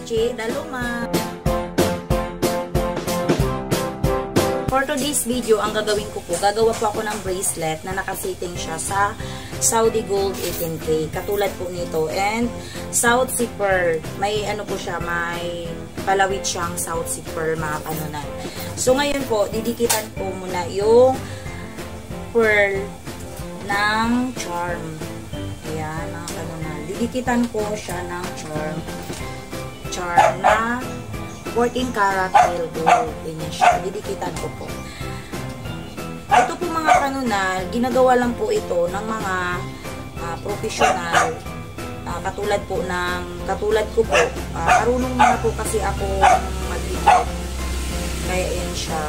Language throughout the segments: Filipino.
Chi Daluma. For today's video, ang gagawin ko po, gagawa po ako ng bracelet na nakasiting siya sa Saudi Gold 18K. Katulad po nito. And South Sea Pearl. May ano po siya, may palawit siyang South Sea Pearl, mga kanunan. So ngayon po, didikitan ko muna yung pearl ng charm. Ayan, mga kanunan. Didikitan ko siya ng charm na 14 karat real gold. Ganyan siya. Didikitan ko po. Ito po mga kanunal, ginagawa lang po ito ng mga professional. Katulad ko po. Marunong na po kasi ako mag-dikit. Kaya yan siya.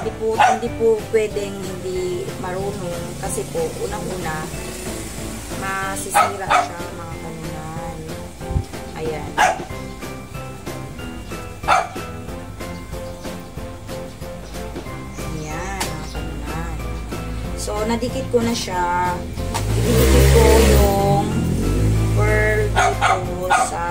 Hindi po pwedeng hindi marunong. Kasi po, unang-una, masisira siya mga kanunal. Ayan. So, nadikit ko na siya. Ididikit ko yung pearl dito sa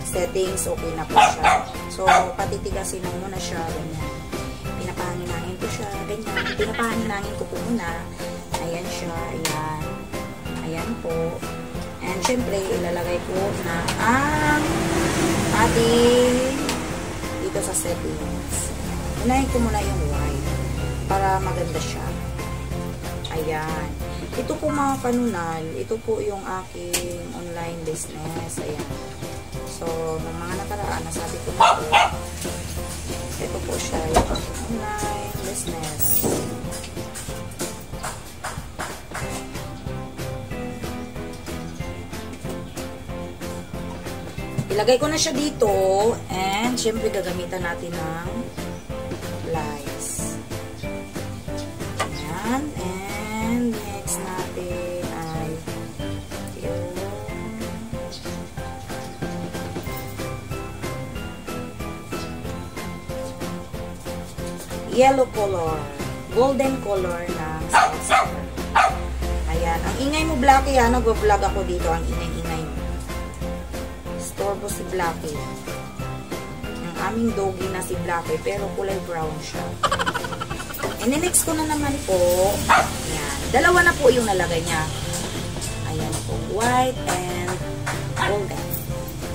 settings. Okay na po siya. So, patitigasin mo muna siya. Ganyan. Pinapahangin-hangin ko siya. Ganyan. Pinapahangin-hangin ko po muna. Ayan siya. Ayan. Ayan po. And, syempre, ilalagay ko na ang ating dito sa settings. Unahin ko muna yung white para maganda siya. Ayan. Ito po mga kanunal, ito po yung aking online business. Ayan. So, ng mga nakaraan, nasabi ko na po, ito po siya, yung online business. Ilagay ko na siya dito, and syempre gagamitan natin ng lights. And next natin ay yung yellow color, golden color ng South. Ayan. Ang ingay mo, Blacky, ha? Nag-vlog ako dito. Ang ingay-ingay mo. Storbo si Blacky. Ang aming doggy na si Blacky, pero kulay brown siya. And next ko na naman po, ayan, dalawa na po yung nalagay niya. Ayan po, white and golden.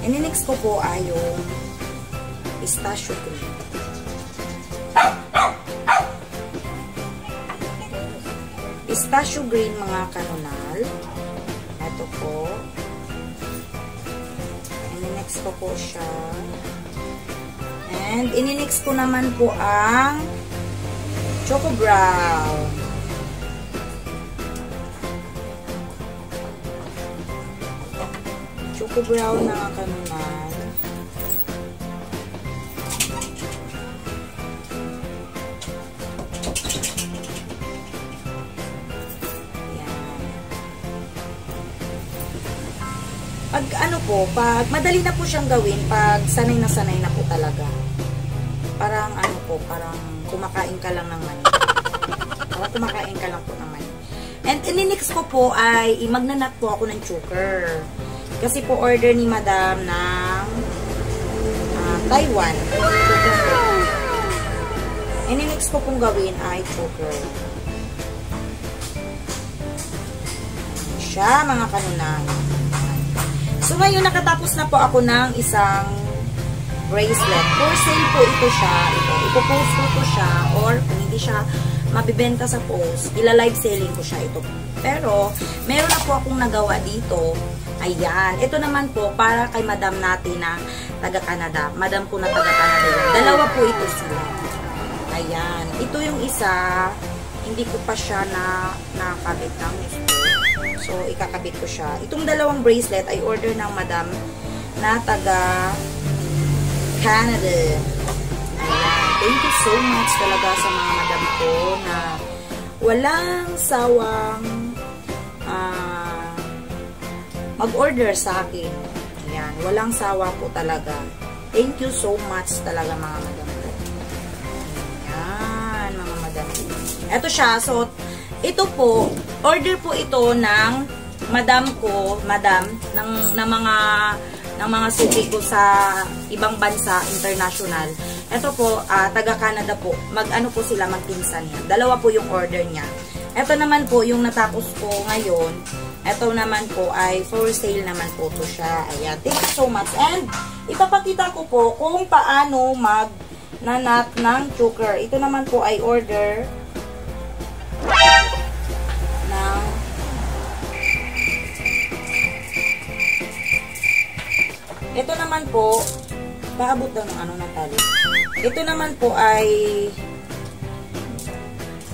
And next ko po ay yung pistachio green. Pistachio green mga kanunal. Ito po. And next ko po siya. And next ko naman po ang Choco Brown. Choco Brown na kanunan. Pag ano po, pag madali na po siyang gawin, pag sanay na po talaga. Parang ano po, parang kumakain ka lang ng mani. Parang kumakain ka lang po ng mani. And ininix ko po ay magnanat po ako ng choker. Kasi po order ni Madam ng Taiwan. Ininix ko pong gawin ay choker. Siya mga kanunan. So ngayon nakatapos na po ako ng isang bracelet. For sale po ito siya. Ipopost ko po siya, or kung hindi siya mabibenta sa post, ila-live selling ko siya ito. Pero meron na po akong nagawa dito. Ayan. Ito naman po para kay madam natin na taga-Canada. Madam ko na taga-Canada yun. Dalawa po ito sila. Ayan. Ito yung isa, hindi ko pa siya nakabit ng gusto. So, ikakabit ko siya. Itong dalawang bracelet ay order ng madam na taga-Canada. Ayan. Thank you so much talaga sa mga madam ko na walang sawang mag-order sa akin. Ayan. Walang sawa po talaga. Thank you so much talaga mga madam ko. Ayan, mga madam. Ito siya. So, ito po, order po ito ng madam ng mga suki ko sa ibang bansa, international. Ito po, taga Canada po. Mag-ano po sila, magpinsan yan. Dalawa po yung order niya. Ito naman po, yung natapos ko ngayon. Ito naman po ay for sale naman po to siya. Ayan. Thank you so much. And, ipapakita ko po kung paano mag-nanat ng choker. Ito naman po ay order ng ito naman po, paabot daw ng ano ng tali. Ito naman po ay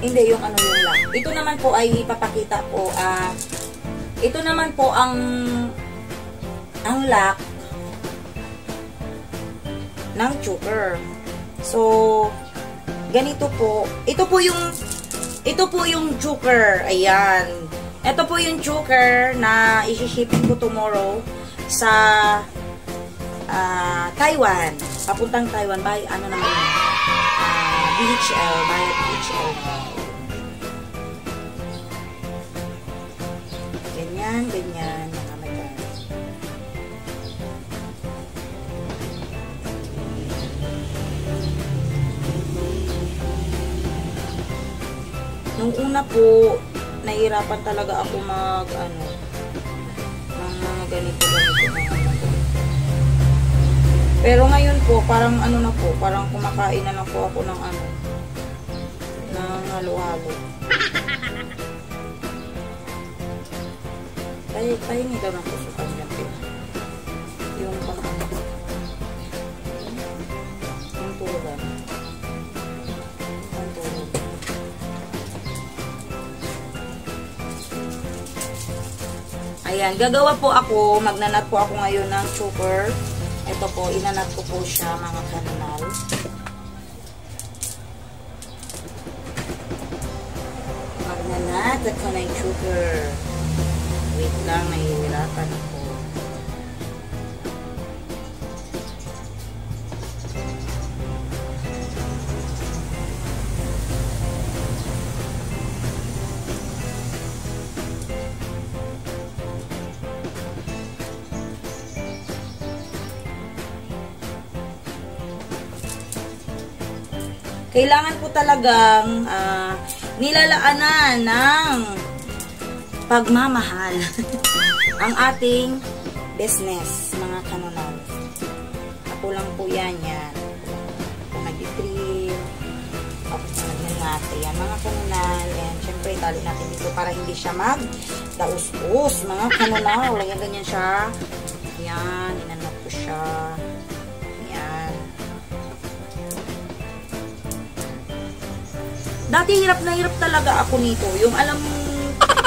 hindi yung ano yung lock. Ito naman po ay ipapakita po ito naman po ang lock ng choker. So ganito po. Ito po yung choker. Ayan. Ito po yung choker na i-shipping ko tomorrow sa Taiwan. Papuntang Taiwan by ano naman DHL, by DHL. Ganyan mga madam. Nung una po, nahihirapan talaga ako ng mga ganito. Pero ngayon po, parang ano na po, parang kumakain na lang po ako ng ng halo-halo. Pahingi daw ng pusukan dyan. Yung tulugan. Yung tulugan. Ayan, gagawa po ako, magnanat po ako ngayon ng choker. Ito po, inanat ko po siya mga kanal. Magnanat ako ng choker. Wait lang, nahihirapan ako. Kailangan po talagang nilalaanan ng pagmamahal ang ating business, mga kanonal. Ako lang po yan. Kung nag-i-trim, tapos natin yan, mga kanonal. And syempre, tali natin dito para hindi siya mag-daus-us, mga kanonal. Lagyan ganyan siya. Yan, inanap ko siya. Dati hirap na hirap talaga ako nito. Yung alam,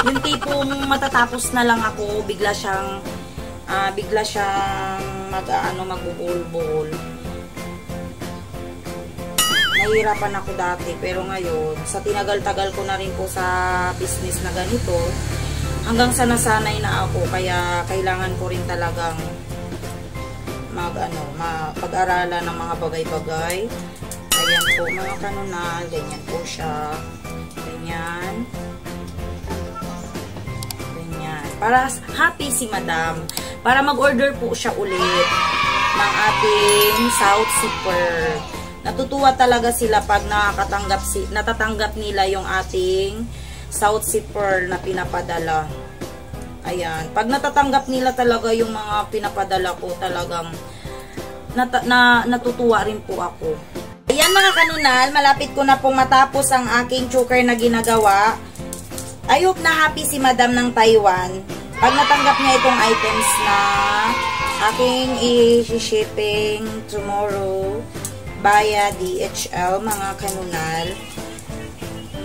yung tipong matatapos na lang ako, bigla siyang magbubuhol-buhol. Nahihirapan ako dati, pero ngayon, sa tinagal-tagal ko na rin po sa business na ganito, hanggang sa nasanay na ako, kaya kailangan ko rin talagang pag-aralan ng mga bagay-bagay. Ayan po mga kanonal, ganyan po siya. Ganyan. Ganyan. Para happy si madam. Para mag-order po siya ulit ng ating South Sea Pearl. Natutuwa talaga sila pag natatanggap nila yung ating South Sea Pearl na pinapadala. Ayan. Pag natatanggap nila talaga yung mga pinapadala ko, talagang natutuwa rin po ako. Ayan mga kanunal, malapit ko na pong matapos ang aking choker na ginagawa. I hope na happy si madam ng Taiwan pag natanggap niya itong items na aking i-shipping tomorrow via DHL, mga kanunal.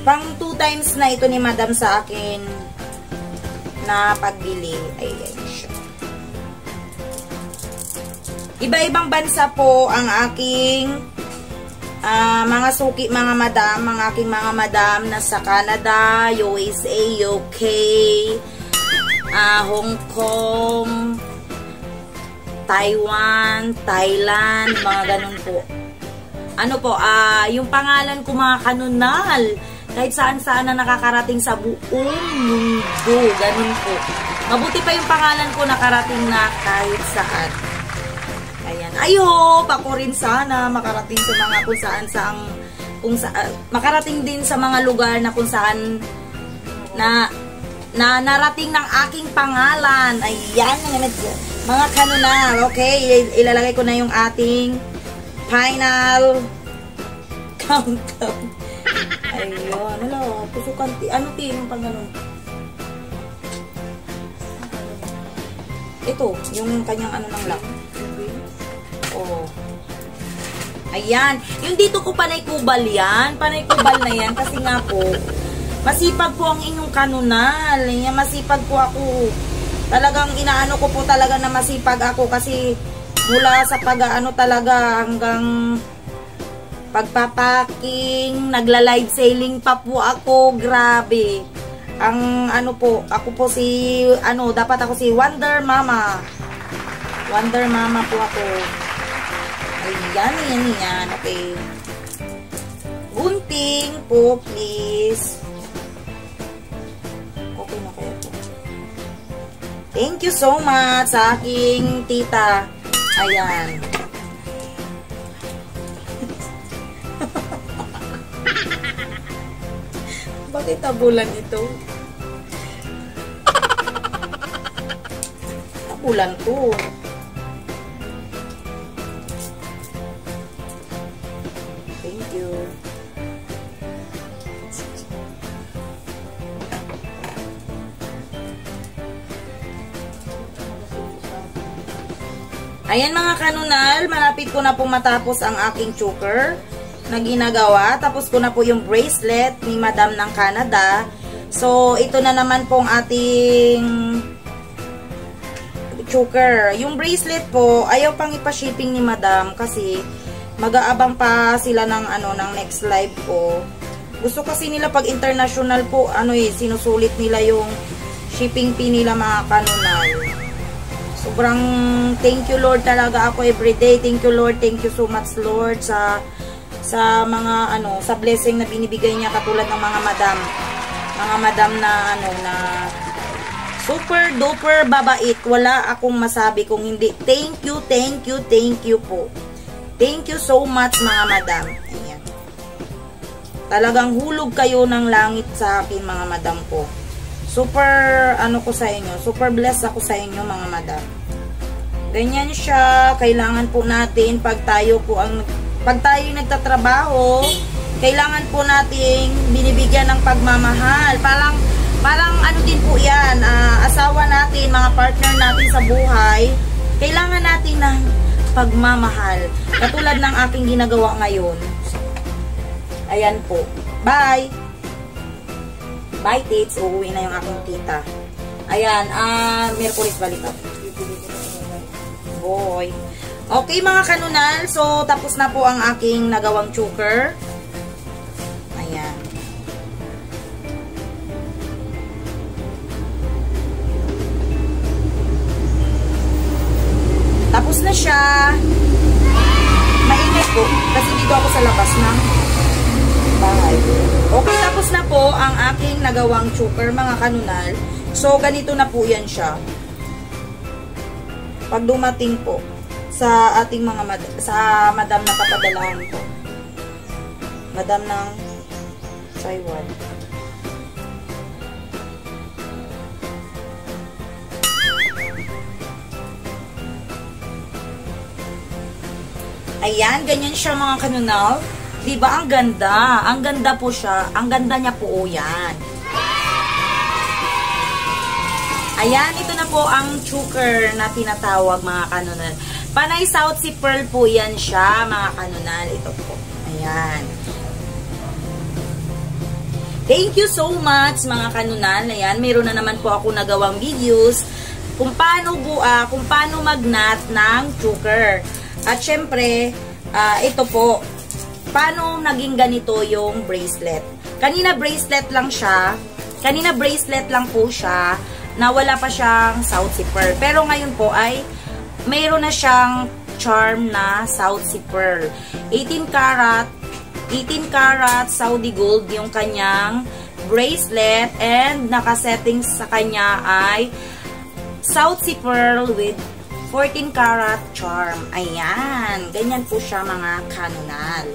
Pang 2 times na ito ni madam sa akin na pagbili. Ayan siya. Iba-ibang bansa po ang aking mga suki, mga madam, mga aking mga madam nasa Canada, USA, UK, Hong Kong, Taiwan, Thailand, mga ganun po. Ano po, yung pangalan ko mga kanunal, kahit saan-saan na nakakarating sa buong mundo, ganun po. Mabuti pa yung pangalan ko nakarating na kahit saan. Ayan. I hope ako rin sana makarating sa mga kung saan makarating din sa mga lugar na kung saan na narating ng aking pangalan. Ayan. Mga kanunal. Okay. Ilalagay ko na yung ating final countdown. Ayun. Wala. Pusukan. Ano yung pang ganun? Ito, yung kanyang ano ng lock. Oh. Ayan. Yung dito ko panay kubal yan. Panay kubal na yan. Kasi nga po, masipag po ang inyong kanunal. Yan, masipag po ako. Talagang inaano ko po talaga na masipag ako. Kasi mula sa pag-ano talaga hanggang pagpapaking, nagla-live selling pa po ako. Grabe. Ang ano po, ako po si, dapat ako si Wonder Mama. Wonder Mama po ako. Ayan, yan. Okay. Gunting po, please. Okay na kayo po. Thank you so much sa aking tita. Ayan. Bakit tabulan ito? Tabulan to. Thank you. Ayan mga kanunal, malapit ko na pong matapos ang aking choker na ginagawa. Tapos ko na po yung bracelet ni Madam ng Canada. So, ito na naman pong ating choker. Yung bracelet po, ayaw pang ipa-shipping ni Madam kasi mag-aabang pa sila ng ng next live po. Gusto kasi nila pag international po, sinusulit nila yung shipping fee nila mga kanunal. Sobrang thank you Lord talaga ako everyday. Thank you Lord, thank you so much Lord sa mga sa blessing na binibigay niya katulad ng mga madam na na super duper babait. Wala akong masabi kung hindi. Thank you po. Thank you so much mga madam. Ayan. Talagang hulog kayo ng langit sa akin mga madam ko. Super ko sa inyo. Super blessed ako sa inyo mga madam. Ganyan siya. Kailangan po natin pag tayo nagtatrabaho, kailangan po nating binibigyan ng pagmamahal. Parang din po yan, asawa natin, mga partner natin sa buhay, kailangan natin ng pagmamahal. Katulad ng aking ginagawa ngayon. Ayan po. Bye! Bye, tits. Uuwi na yung aking tita. Ayan, Merkulis balik ako. Boy. Okay mga kanunal, so tapos na po ang aking nagawang choker. Ayan. Tapos na siya. Maingay po kasi dito ako sa labas ng bahay. Okay, tapos na po ang aking nagawang choker mga kanunal. So ganito na po yan siya. Pag dumating po sa ating mga madam na papadalahan ko. Madam ng Taiwan. Ayan, ganyan siya mga kanunal. Diba ang ganda? Ang ganda po siya. Ang ganda niya po yan. Ayan, ito na po ang choker na tinatawag mga kanunal. Panay South Sea Pearl po yan siya, mga kanunal. Ito po. Ayan. Thank you so much, mga kanunal. Ayan, meron na naman po ako nagawang videos kung paano mag-knot ng choker. At syempre, ito po, paano naging ganito yung bracelet. Kanina bracelet lang po siya, na wala pa siyang South Sea Pearl. Pero ngayon po ay mayroon na siyang charm na South Sea Pearl. 18 karat Saudi gold yung kanyang bracelet, and nakasetting sa kanya ay South Sea Pearl with 14 karat charm. Ayan. Ganyan po siya mga kanunal.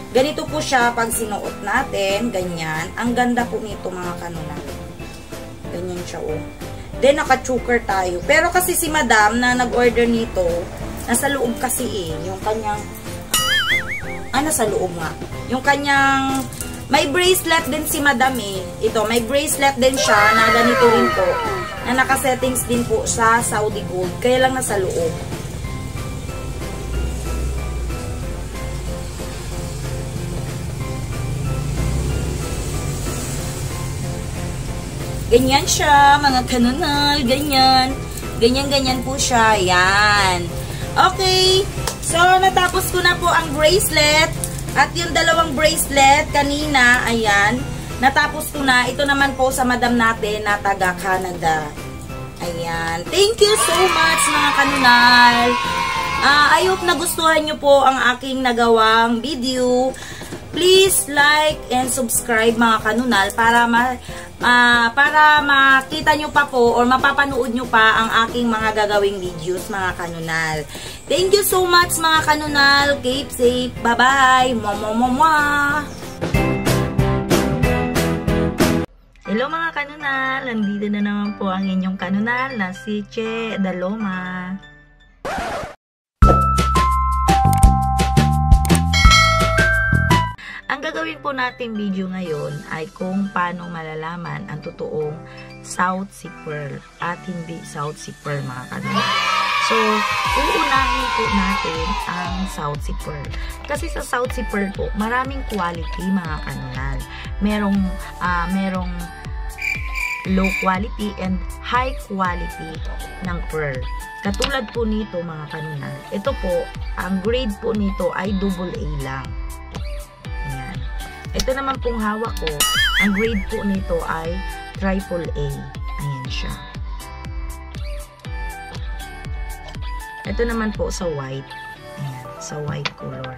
Ganito po siya pag sinuot natin. Ganyan. Ang ganda po nito mga kanunal. Ganyan siya oh. Then naka-choker tayo. Pero kasi si madam na nag-order nito, nasa loob kasi yung kanyang nasa loob nga. Yung kanyang may bracelet din si madam Ito, may bracelet din siya na ganito rin po. Na naka-settings din po sa Saudi Gold. Kaya lang nasa loob. Ganyan siya, mga kanunal. Ganyan. Ganyan po siya. Yan. Okay. So, natapos ko na po ang bracelet. At yung dalawang bracelet kanina, ayan. Natapos ko na. Ito naman po sa madam natin na taga Canada. Ayan. Thank you so much mga kanunal. I hope nagustuhan nyo po ang aking nagawang video. Please like and subscribe mga kanunal para makita nyo pa po or mapapanood nyo pa ang aking mga gagawing videos mga kanunal. Thank you so much mga kanunal. Keep safe. Bye-bye. Mwah! Hello mga kanunal. Nandito na naman po ang inyong kanunal na si Che Daloma. Ang gagawin po natin video ngayon ay kung paano malalaman ang totoong South Sea Pearl at hindi South Sea Pearl mga kanunal. So, uunahin po natin ang South Sea Pearl. Kasi sa South Sea Pearl po, maraming quality mga kanunal. Merong low quality and high quality ng pearl. Katulad po nito mga kanunal. Ito po, ang grade po nito ay AA lang. Ayan. Ito naman pong hawak ko, ang grade po nito ay AAA. Ayan siya. Ito naman po sa white. Ayan, sa white color.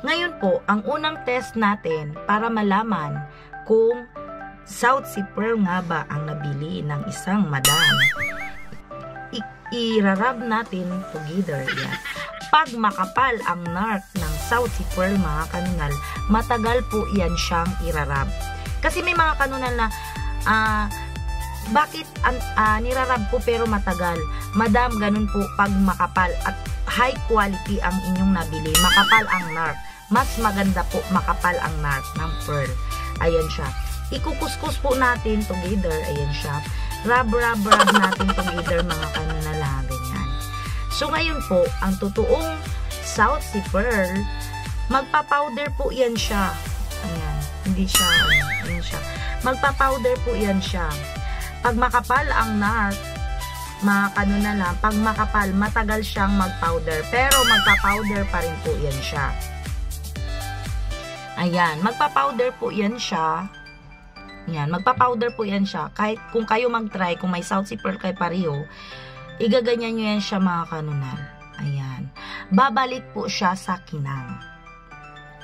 Ngayon po, ang unang test natin para malaman kung South Sea Pearl nga ba ang nabili ng isang madam. I-rub natin together. Yan. Pag makapal ang narc ng South Sea Pearl mga kanunal, matagal po yan siyang i-rub. Kasi may mga kanunal na bakit nirarab po pero matagal? Madam, ganun po pag makapal at high quality ang inyong nabili. Makapal ang narc. Mas maganda po makapal ang narc ng pearl. Ayan siya. Ikukuskus po natin together. Ayan siya. Rub natin together mga kanunal. Ganyan. So ngayon po, ang totoong South Sea Pearl, magpa-powder po yan siya. Ayan. Hindi siya. Ayan siya. Magpa-powder po yan siya. Pag makapal ang narc, mga kanunal, pag makapal, matagal siyang mag-powder. Pero magpa-powder pa rin po yan siya. Ayan. Magpa-powder po yan siya. Yan, magpa-powder po yan siya. Kahit kung kayo mag-try, kung may South Sea Pearl kayo pareho, igaganyan nyo yan siya mga kanunal. Ayan. Babalik po siya sa kinang.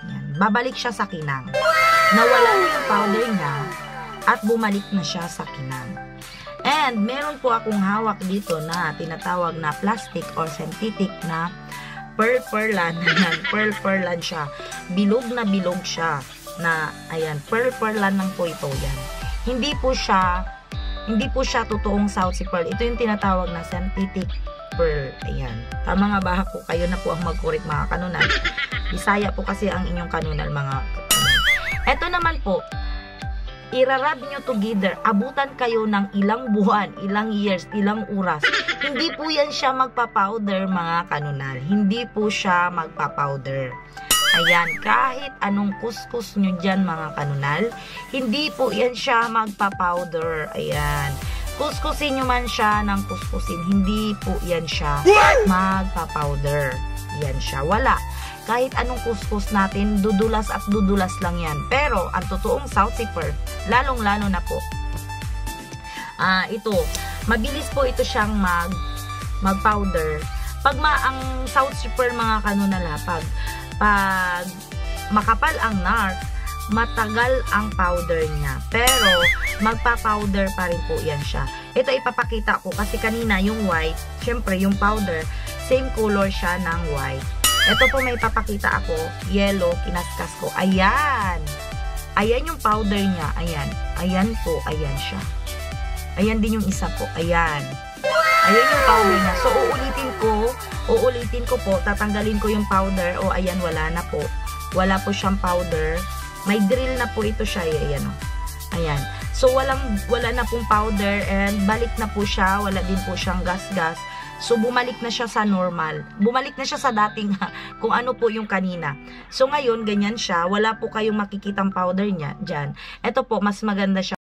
Ayan. Babalik siya sa kinang. Nawala na yung powder niya at bumalik na siya sa kinang. And meron po akong hawak dito na tinatawag na plastic or synthetic na pearl-pearlan. Pearl-pearlan siya. Bilog na bilog siya. Na ayan, pearl-pearlan lang po ito yan. Hindi po siya totoong South Sea Pearl. Ito yung tinatawag na synthetic pearl. Ayan. Tama nga ba po? Kayo na po ang mag-correct mga kanunal. Bisaya po kasi ang inyong kanunal mga kanunal. Ito naman po, irarab nyo together. Abutan kayo ng ilang buwan, ilang years, ilang oras. Hindi po yan siya magpa-powder mga kanunal. Hindi po siya magpa-powder. Ayan, kahit anong kuskus nyo dyan mga kanunal, hindi po yan siya magpa-powder. Ayan. Kuskusin nyo man siya ng kuskusin, hindi po yan siya magpa-powder. Yan siya, wala. Kahit anong kuskus natin, dudulas at dudulas lang yan. Pero, ang totoong South Sea Pearl, lalong-lalo na po, ito, mabilis po ito siyang mag-powder. Pag ang South Sea Pearl mga kanunal, pag makapal ang narc, matagal ang powder niya. Pero, magpa-powder pa rin po yan siya. Ito ipapakita ko kasi kanina yung white, syempre yung powder, same color siya ng white. Ito po may ipapakita ako, yellow, kinaskas ko. Ayan! Ayan yung powder niya. Ayan. Ayan po, ayan siya. Ayan din yung isa po. Ayan. Ayan yung powder niya. So, uulitin ko po, tatanggalin ko yung powder. O, ayan, wala na po. Wala po siyang powder. May drill na po ito siya. Ayan, o. Ayan. So, wala na pong powder and balik na po siya. Wala din po siyang gas-gas. So, bumalik na siya sa normal. Bumalik na siya sa dating kung ano po yung kanina. So, ngayon, ganyan siya. Wala po kayong makikitang powder niya dyan. Ito po, mas maganda siya.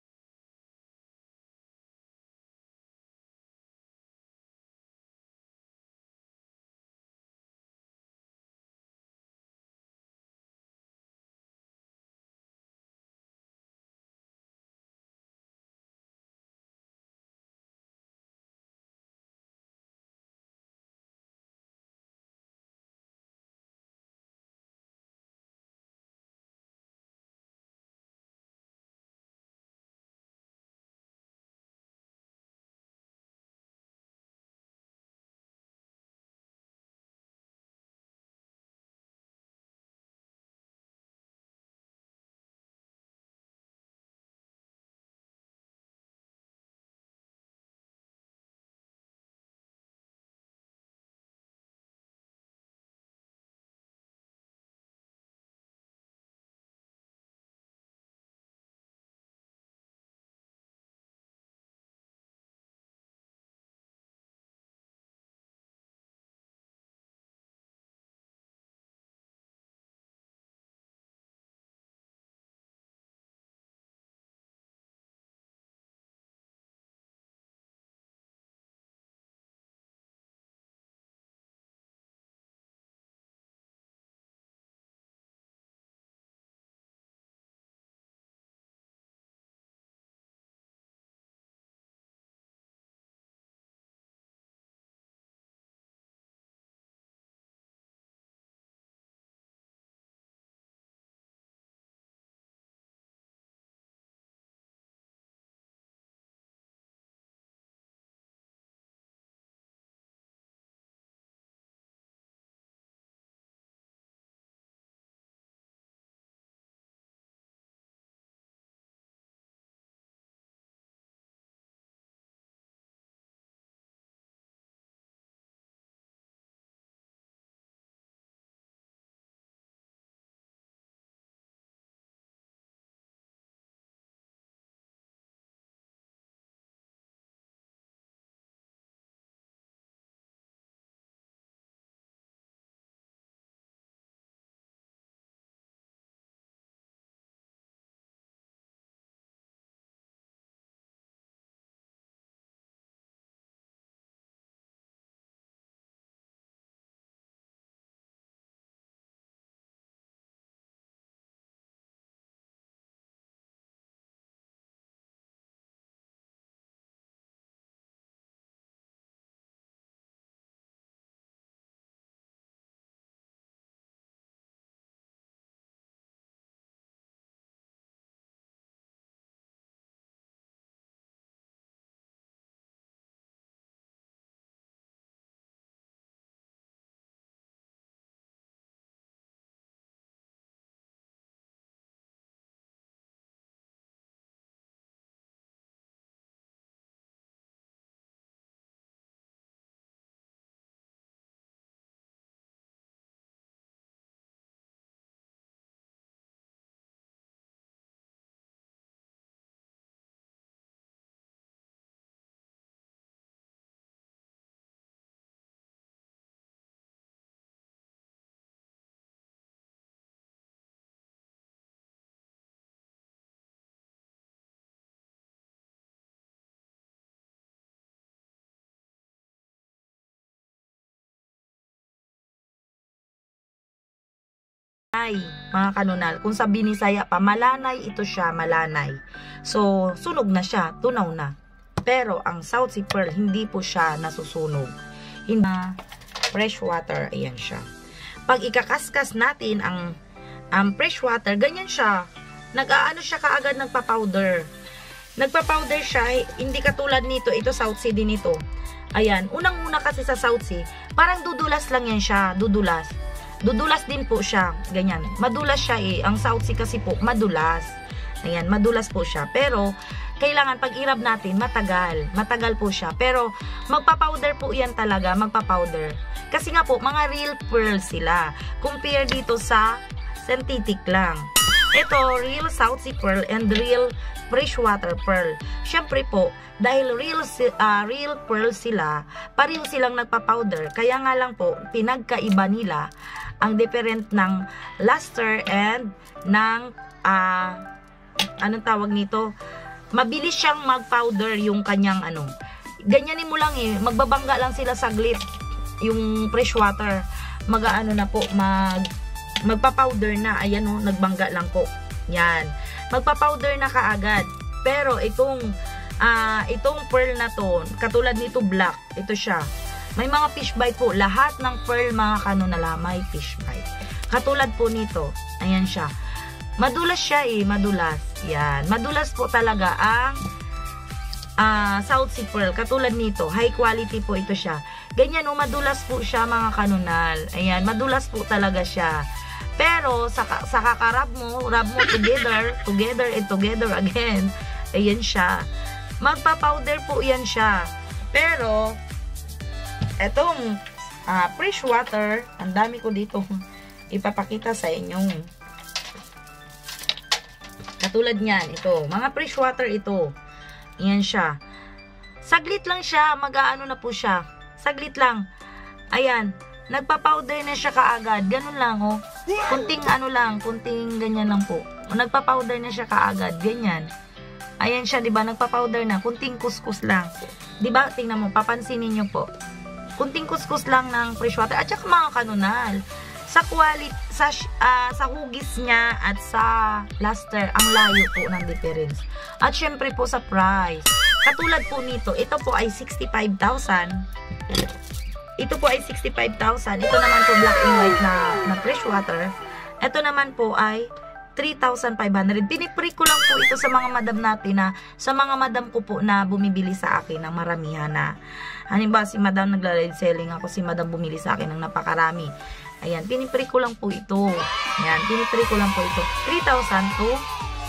Ay, mga kanunal, kung sa Binisaya pa, malanay ito siya, malanay. So, sunog na siya, tunaw na. Pero, ang South Sea Pearl, hindi po siya nasusunog. Hindi fresh water, ayan siya. Pag ikakaskas natin ang fresh water, ganyan siya. nag-aano siya kaagad, nagpa-powder. Nagpa-powder siya, hindi katulad nito, ito South Sea din ito. Ayan, unang-una kasi sa South Sea, parang dudulas lang yan siya, dudulas. Dudulas din po siya, ganyan. Madulas siya ang South Sea kasi po, madulas. Ayan, madulas po siya. Pero, kailangan pag irab natin, matagal. Matagal po siya. Pero, magpa-powder po yan talaga, magpa-powder. Kasi nga po, mga real pearl sila. Compare dito sa synthetic lang. Ito, real South Sea pearl and real freshwater pearl. Siyempre po, dahil real pearl sila, pareho silang nagpa-powder. Kaya nga lang po, pinagkaiba nila ang different ng luster and ng, anong tawag nito? Mabilis siyang mag-powder yung kanyang ano. Ganyanin mo lang magbabangga lang sila saglit. Yung freshwater, mag-ano na po, magpa-powder na. Ayan o, nagbangga lang po. Yan. Magpa-powder na kaagad. Pero itong pearl na to, katulad nito black, ito siya. May mga fish bite po. Lahat ng pearl mga kanunala may fish bite. Katulad po nito. Ayan siya. Madulas siya madulas. Yan. Madulas po talaga ang South Sea pearl. Katulad nito. High quality po ito siya. Ganyan madulas po siya mga kanunal. Ayan. Madulas po talaga siya. Pero sa kakarab mo, rub mo together and together again. Ayan siya. Magpa-powder po yan siya. Pero etong freshwater, ang dami ko dito ipapakita sa inyong. Katulad niyan, ito. Mga freshwater ito. Ayan siya. Saglit lang siya, mag-aano na po siya. Saglit lang. Ayan. Nagpa-powder na siya kaagad. Ganun lang, oh. Kunting ano lang, kunting ganyan lang po. Nagpa-powder na siya kaagad. Ganyan. Ayan siya, diba? Nagpa-powder na. Kunting kuskus lang. Diba? Tingnan mo, papansinin nyo po. Kunting kuskus lang ng freshwater. At saka mga kanunal. Sa quality, sa hugis niya at sa luster, ang layo po ng difference. At syempre po sa price. Katulad po nito, ito po ay 65,000. Ito po ay 65,000. Ito naman po black and white na freshwater. Ito naman po ay 3,500. Pinipre ko lang po ito sa mga madam natin sa mga madam ko po na bumibili sa akin ng maramihan na. Halimbawa, si madam nagla-live selling ako, si madam bumili sa akin ng napakarami. Ayan, pinipre ko lang po ito. Ayan, pinipre ko lang po ito. 3,000 to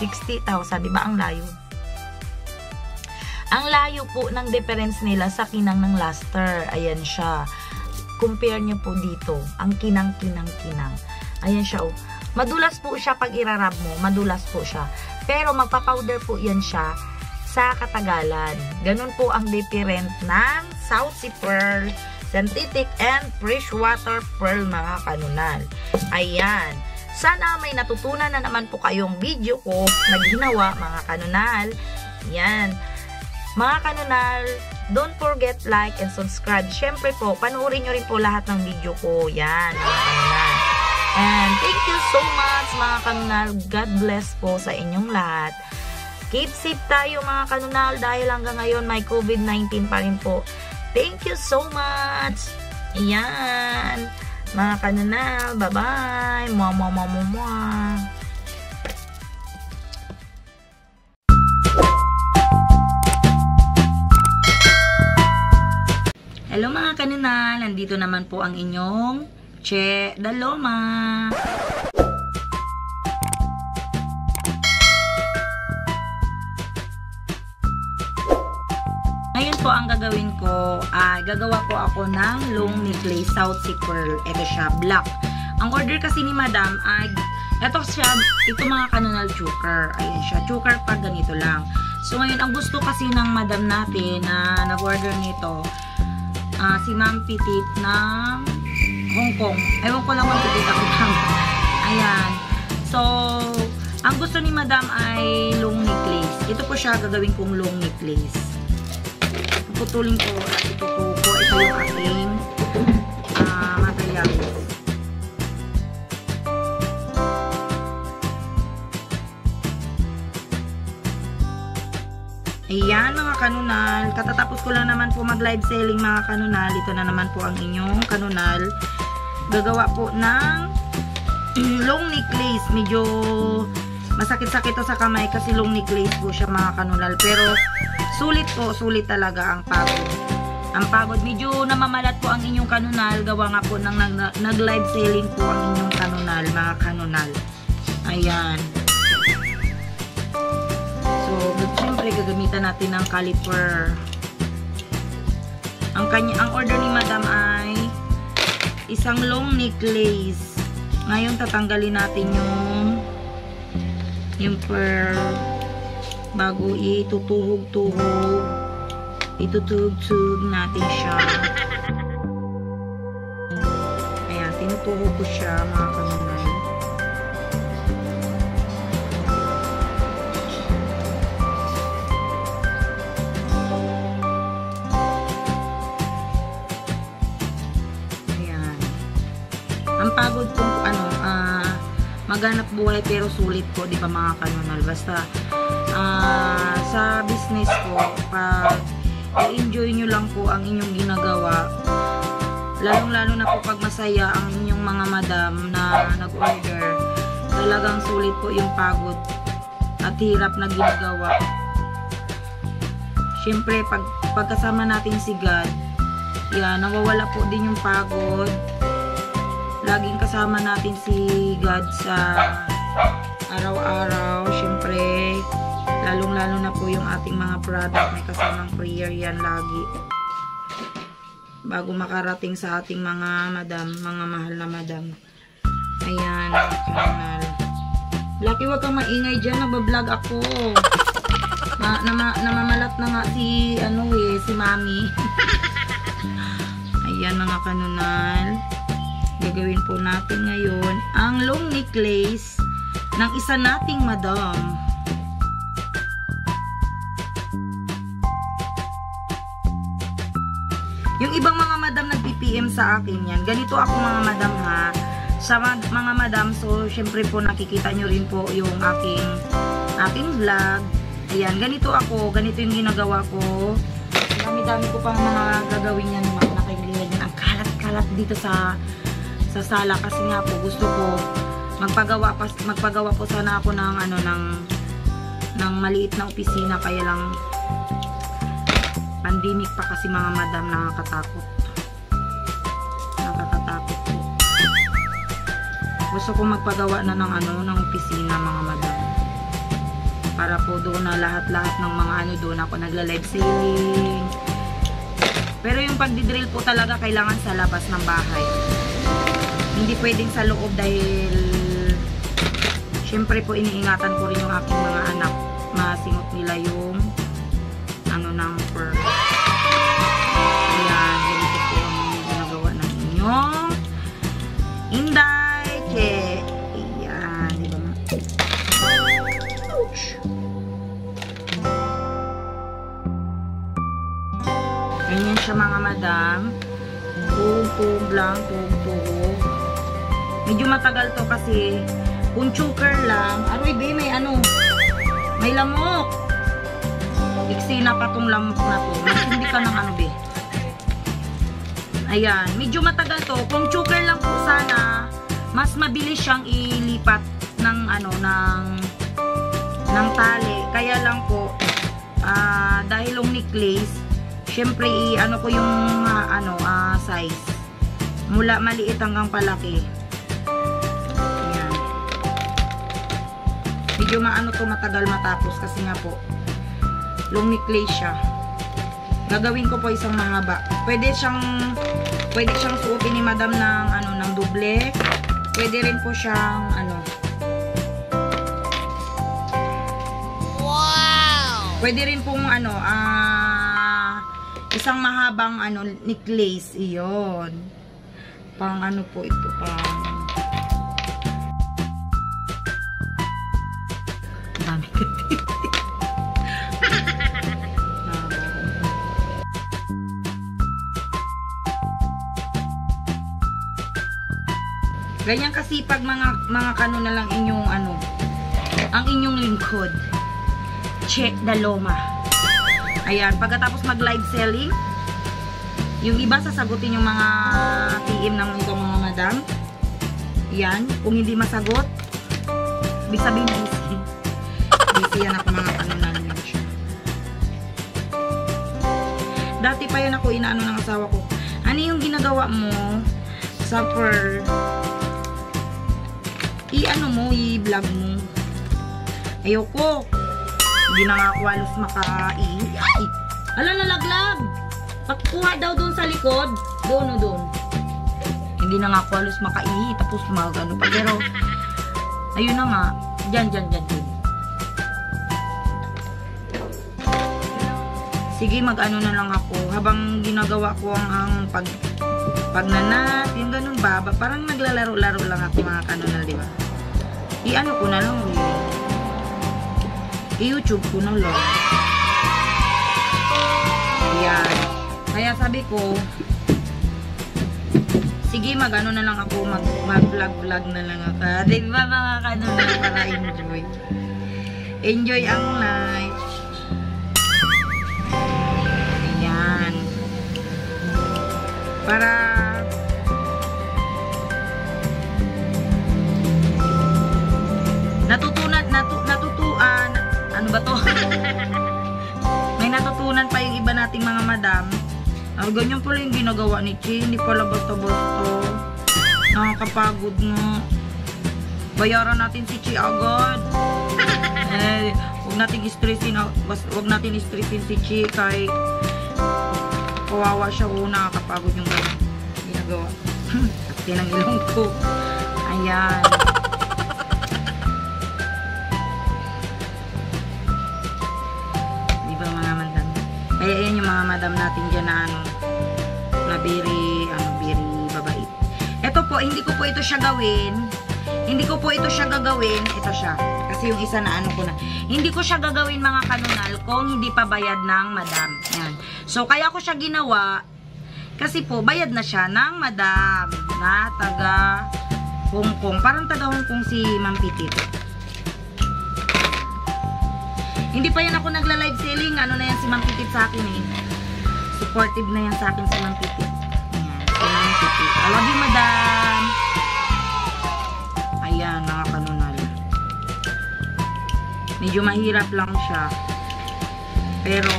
60,000. Diba ang layo? Ang layo po ng difference nila sa kinang ng luster. Ayan siya. Compare nyo po dito. Ang kinang. Ayan siya, oh. Madulas po siya pag irarab mo. Madulas po siya. Pero magpa-powder po yan siya sa katagalan. Ganun po ang different ng South Sea pearl, synthetic and freshwater pearl mga kanunal. Ayan. Sana may natutunan na naman po kayong video ko na ginawa mga kanunal. Ayan. Mga kanunal, don't forget like and subscribe. Siyempre po, panoorin nyo rin po lahat ng video ko. Yan, mga kanunal. And thank you so much mga kanunal. God bless po sa inyong lahat. Keep safe tayo mga kanunal dahil hanggang ngayon may COVID-19 pa rin po. Thank you so much. Ayan. Mga kanunal, bye-bye. Mwah. Hello mga kanunal, nandito naman po ang inyong Che Daloma. Ngayon po ang gagawin ko, gagawa po ako ng long necklace South Sea pearl. Ito siya, black. Ang order kasi ni madam ay, ito mga kanunal choker. Ayun siya, choker pag ganito lang. So ngayon, ang gusto kasi ng madam natin na nag-order nito, si Ma'am Petit ng Hong Kong. Ewan ko lang Ma'am Petit ako lang. Ayan. So, ang gusto ni Madam ay long necklace. Ito po siya gagawin kong long necklace. Puputulin ko at itutuko. Ito yung aking materials. Ayan mga kanunal, katatapos ko lang naman po mag-live selling mga kanunal. Ito na naman po ang inyong kanunal. Gagawa po ng long necklace. Medyo Masakit-sakit to sa kamay kasi long necklace po siya mga kanunal. Pero sulit po, sulit talaga ang pagod. Ang pagod, medyo namamalat po ang inyong kanunal. Gawa nga po ng nag-live selling po ang inyong kanunal, mga kanunal. Ayan. So, siyempre gagamitan natin ng caliper. Ang order ni Madam ay isang long necklace. Ngayon tatanggalin natin yung pearl bago itutuhog-tuhog. Itutug-tug natin siya. Ayan, tinutuhog ko siya mga kanunal. Ayan. Ang pagod po, maghanap buhay pero sulit po, di ba mga kanunal? Basta, sa business po, pag i-enjoy nyo lang po ang inyong ginagawa. Lalong-lalo na po pag masaya ang inyong mga madam na nag-order. Talagang sulit po yung pagod at hirap na ginagawa. Siyempre, pagkasama natin si God, yan, nawawala po din yung pagod. Laging kasama natin si God sa araw-araw. Siyempre, lalong-lalo na po yung ating mga product, may kasamang prayer yan lagi. Bago makarating sa ating mga madam, mga mahal na madam. Ayan, kanal. Lucky, wag kang maingay dyan, nabablog ako. Namamalat na nga si, si Mami. Ayan mga kanunal. Gagawin po natin ngayon ang long necklace ng isa nating madam. Yung ibang mga madam nag-PPM sa akin yan. Ganito ako mga madam ha. Sa mga madam, so syempre po nakikita nyo rin po yung aking vlog. Ayan, ganito ako. Ganito yung ginagawa ko. Dami-dami ko pang mga gagawin yan. Mga nakikilihan yan. Ang kalat-kalat dito sa sala. Kasi nga po gusto ko magpagawa po sana ako ng maliit na opisina. Kaya lang pandemic pa kasi mga madam, nakakatakot. Nakakatakot po. Gusto ko magpagawa na ng opisina mga madam. Para po doon na lahat-lahat ng mga doon ako nagla-live selling. Pero yung pagdidrill po talaga kailangan sa labas ng bahay. Hindi pwedeng sa loob dahil syempre po iniingatan ko rin yung aking mga anak. Masingot nila yung ng pearl. Ayan, ganito po ang ginagawa ng inyong Inday Che. Ayan, diba ma? Ouch! Ganyan siya mga madam. Tuhog-tuhog lang, tuhog-tuhog. Medyo matagal to kasi kung choker lang, aroy be, may lamok. Iksi na pa tong lamok na to. Hindi ka ng be. Ayan. Medyo matagal to. Kung choker lang po sana, mas mabilis siyang ilipat ng ng tali. Kaya lang po, dahil long necklace, syempre ko yung size. Mula maliit hanggang palaki. Ayan. Medyo to matagal matapos kasi nga po long necklace siya. Gagawin ko po isang mahaba. Pwede siyang suotin ni madam ng doble. Pwede rin po siyang wow! Pwede rin pong isang mahabang necklace iyon. Pang po ito, pang dami ko. Ganyan kasi pag mga na lang inyong ang inyong lingkod. Che Daloma. Ayan, pagkatapos mag-live selling, yung iba sasagutin yung mga PM ng itong mga madam. Ayan, kung hindi masagot, ibig sabihin busy. Yan ako mga kanunal yun siya. Dati pa yan ako inaano ng asawa ko. Ano yung ginagawa mo sa pearl? I-ano mo, i-vlog mo. Ayoko. Hindi na nga ako halos maka-i. Ay! Ala, nalaglag! Pagkuha daw doon sa likod. Doon o doon. Hindi na nga ako halos maka-i. Tapos mag-ano pa. Pero, ayun na nga. Diyan. Sige, mag-ano na lang ako. Habang ginagawa ko ang pagnanat, yung ganun ba? Parang naglalaro-laro lang ako mga kanunal, di ba? I-ano ko na lang. I-YouTube ko na lang. Ayan. Kaya sabi ko, sige, mag-ano na lang ako. Mag-vlog na lang ako. Di ba mga kanunal, para enjoy. Enjoy ang life. Ayan. Para natutuan, ano ba to? May natutunan pa yung iba nating mga madam. Ganyan pala yung ginagawa ni Chi, hindi pala basta-basta. Nakakapagod nga. Bayaran natin si Chi agad. Huwag natin i-stressin si Chi kay kawawa siya. Nakakapagod yung ginagawa. At ng ilong ko. Ayan. Kaya yan yung mga madam natin dyan na very babait. Ito po, hindi ko po ito siya gawin. Hindi ko po ito siya gagawin. Ito siya. Kasi yung isa na ko na. Hindi ko siya gagawin mga kanunal kung hindi pa bayad ng madam. Yan. So, kaya ko siya ginawa kasi po, bayad na siya ng madam na taga Hong Kong. Parang taga Hong Kong si Ma'am Pitit. Hindi pa yan ako nagla-live selling. Ano na yan si Ma'am Pitit sa akin eh. Supportive na yan sa akin si Ma'am Pitit. Ayan, si Ma'am Pitit. I love you, madam. Ayan, mga kanunal. Medyo mahirap lang siya. Pero,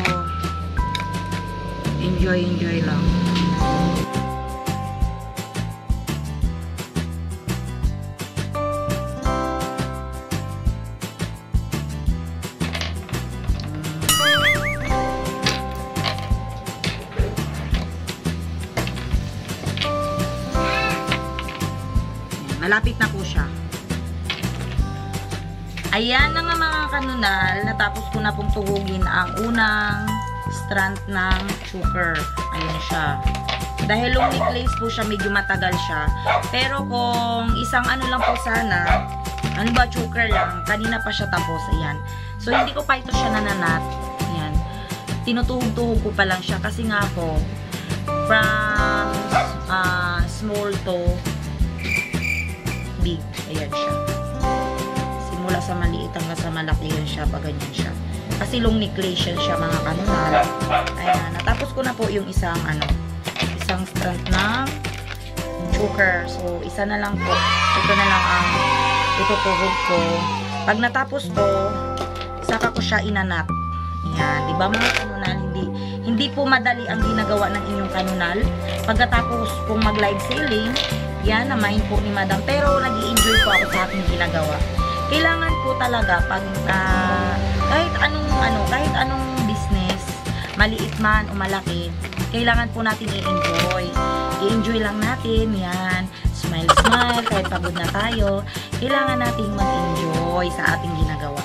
enjoy lang. Malapit na po siya. Ayan na nga mga kanunal. Natapos ko na pong tuhugin ang unang strand ng choker. Ayan siya. Dahil long necklace po siya, medyo matagal siya. Pero kung isang ano lang po sana, ano ba, choker lang, kanina pa siya tapos. Ayan. So, hindi ko pa ito siya nananat. Ayan. Tinutuhog-tuhog ko pa lang siya. Kasi nga po, from small to big. Ayan siya. Simula sa maliit hanggang sa malaki yan siya. Pag ganyan siya. Kasi long necklace siya mga kanunal. Ayan. Natapos ko na po yung isang strand ng choker. So, isa na lang po. Ito na lang ang itutuhog ko. Pag natapos ko, saka ko siya inanat. Ayan. Diba mga kanunal? Hindi po madali ang ginagawa ng inyong kanunal. Pagkatapos pong mag-live selling, yan, namain po ni madam. Pero, nag-i-enjoy po ako sa aking ginagawa. Kailangan po talaga, pag, kahit anong business, maliit man o malaki, kailangan po natin i-enjoy. I-enjoy lang natin, yan. Smile, kahit pagod na tayo. Kailangan natin mag-enjoy sa ating ginagawa.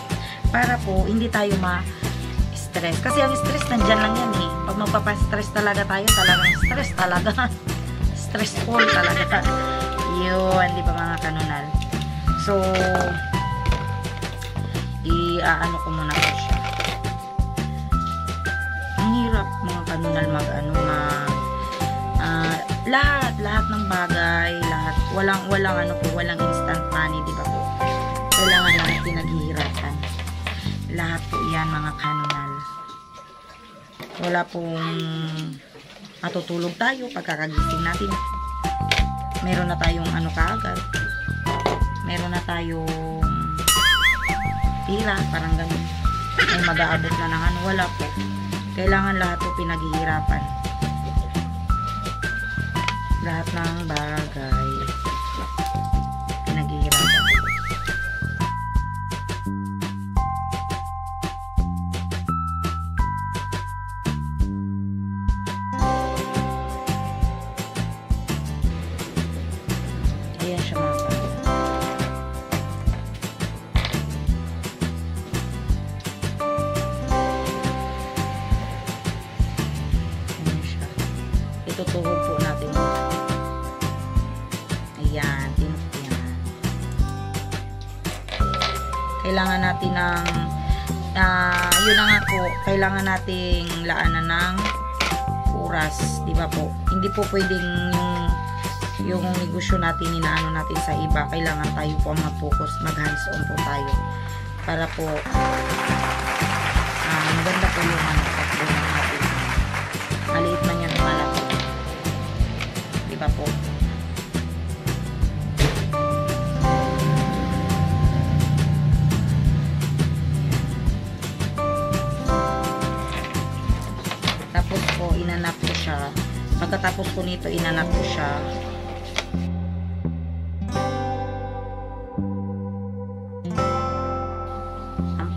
Para po, hindi tayo ma-stress. Kasi ang stress, nandyan lang yan eh. Pag magpapastress talaga tayo, talagang stress talaga. Stressful talaga. Yun, di ba mga kanunal? So, i-ano ko muna po siya. Ang hirap mga kanunal lahat ng bagay, walang instant money, di ba po? Kailangan lang pinaghihirapan. Lahat po yan mga kanunal. Wala pong matutulog tayo pagkakagising natin. Meron na tayong kaagad. Meron na tayong pira, parang ganun. Ay mag-aabot na ng ano, wala po. Kailangan lahat po pinaghihirapan. Lahat ng bagay pinaghihirapan. Ayan siya mga kapatid. Ayan siya. Itutuhog po natin. Ayan. Yan. Kailangan natin ng yun na nga po, kailangan nating laanan ng oras, di ba po? Hindi po pwedeng yung negosyo natin, inaano natin sa iba. Kailangan tayo po ang mag-focus, mag-hands-on po tayo. Para po, maganda po yung pagbuhan natin. Maliit man yan, malaki. Diba po? Tapos po, inanap ko siya. Pagkatapos ko nito, inanap ko siya.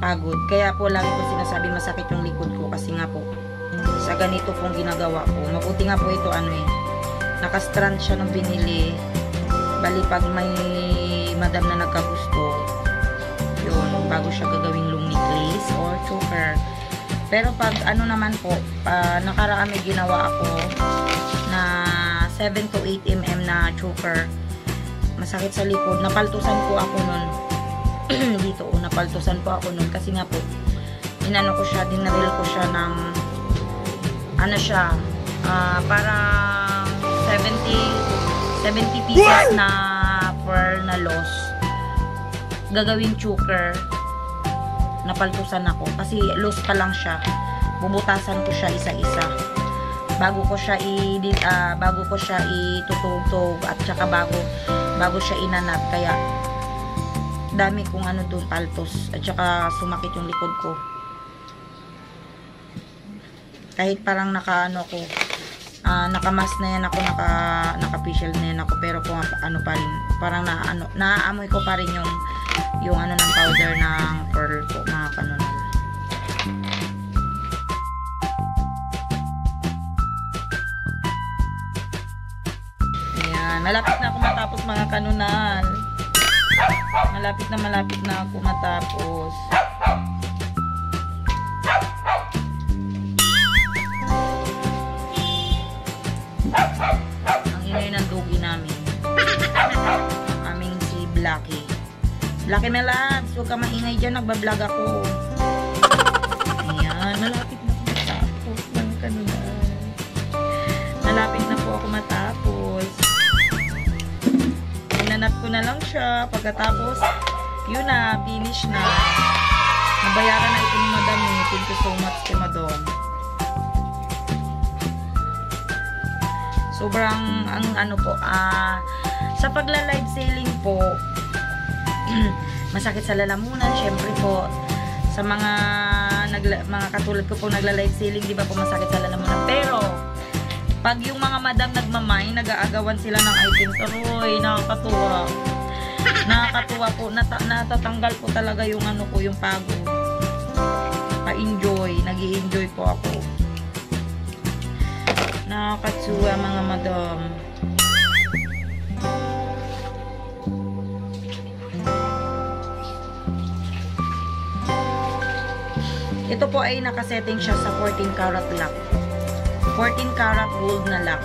Pagod. Kaya po lagi ko sinasabi masakit yung likod ko kasi nga po sa ganito pong ginagawa ko. Mabuti nga po ito naka-strand siya ng binili. Bali pag may madam na nagkagusto, yun, bago siya gagawing long necklace or choker. Pero pag ano naman po, nakaraan may ginawa ako na 7 to 8 mm na choker. Masakit sa likod. Napaltusan po ako nun. Dito napaltusan po ako nun kasi nga po inano ko siya, dinaril ko siya ng ano siya, parang 70 pieces na pearl na loss gagawing choker. Napaltusan ako kasi loss pa lang siya, bubutasan ko siya isa-isa bago ko siya itutugtog at saka bago siya inanap. Kaya dami kong ano doon, paltos, at saka sumakit yung likod ko. Kahit parang nakaano ko, nakamask na yan ako, naka-facial na yan ako, pero kung ano pa rin, parang naaamoy ko pa rin yung ano ng powder ng pearl ko, mga kanunal. Ayan, malapit na ako matapos mga kanunal. Malapit na ako matapos. Ang ingay ng dugi namin. Aming si Blacky. Blacky Melabs, huwag ka maingay dyan, nagbablog ako. Ayan, malapit na ako matapos ng kanunal. Malapit na po ako matapos. Inanap ko na lang siya. Pagkatapos, yun na, finish na. Nabayaran na ito ni madam. Thank you so much kay madam. Sobrang, ano po, sa pagla-live selling po, masakit sa lalamunan, syempre po, sa mga katulad ko po nagla-live selling, di ba po masakit sa lalamunan. Pero, pag yung mga madam nagmamay, nag-aagawan sila ng items. Aroy, nakakatuwa. Nakakatuwa po. Natatanggal po talaga yung ano ko, yung pagod. Pa-enjoy. Nag-i-enjoy po ako. Nakakatuwa mga madam. Ito po ay nakasetting siya sa 14 karat lock. 14 karat gold na lock.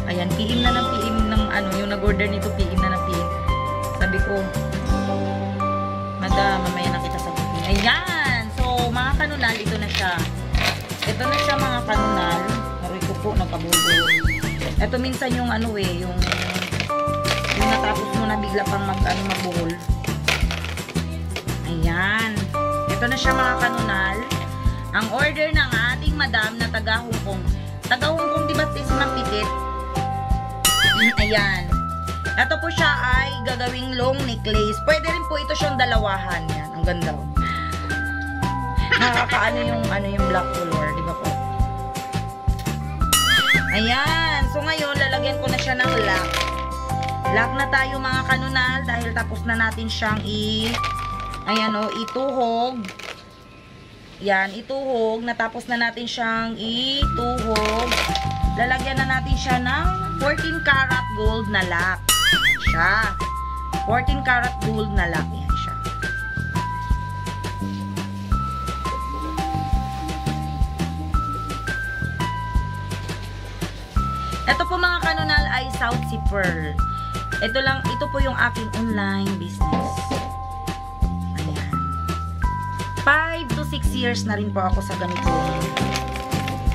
Ayan, PM na ng PM ng ano, yung nag-order nito, PM na ng PM. Sabi ko, madam, mamaya na kita sagutin. Ayan! So, mga kanunal, ito na siya. Ito na siya mga kanunal. Naroy ko po, nagkabugol. Ito minsan yung ano yung natapos mo na bigla pang magbuhol. Ayan. Ito na siya mga kanunal. Ang order ng ating madam na taga Hong Kong. Taga Hong Kong, di ba tis mapitit? Ayan. Ito po siya ay gagawing long necklace. Pwede rin po ito siyang dalawahan. Yan, ang ganda. Nakakaano yung black color, di ba po? Ayan. So ngayon, lalagyan ko na siya ng lock. Lock na tayo mga kanunal dahil tapos na natin siyang ayan o, ituhog. Yan, ituhog. Natapos na natin siyang ituhog. Lalagyan na natin siya ng 14 karat gold na lock. Siya. 14 karat gold na lock. Yan siya. Ito po mga kanunal ay South Sea Pearl. Ito po yung aking online business. Ayan. 5 to 6 years na rin po ako sa ganitong